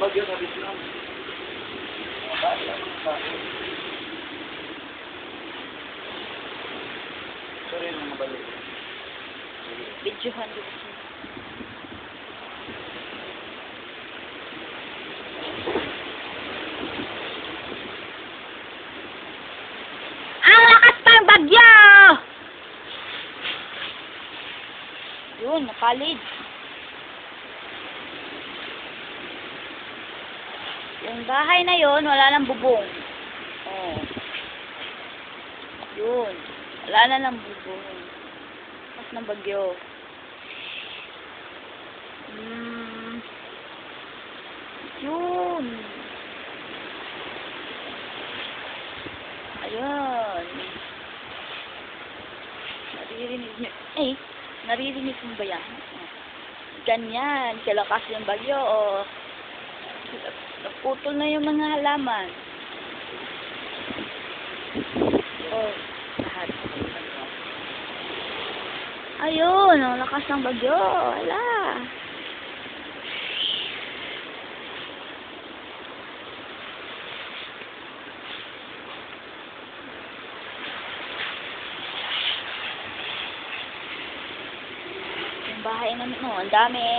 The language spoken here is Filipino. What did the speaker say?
bagyo sa Vietnam. Sorry nang mabalik. Videohan dito. Ang lakas ng bagyo! Yun, napalid. Yung bahay na yun, wala nang bubong. Oh. Yun. Wala na nang bubong. Lakas ng bagyo. Yun. Ayan. Naririnig nyo. Eh, naririnig mo ba yan? Ganyan. Kalakas yung bagyo. O, naputol na yung mga halaman. Oh, lahat. Ayun, ang lakas ng bagyo. Wala. Yung bahay namin, no, ang dami.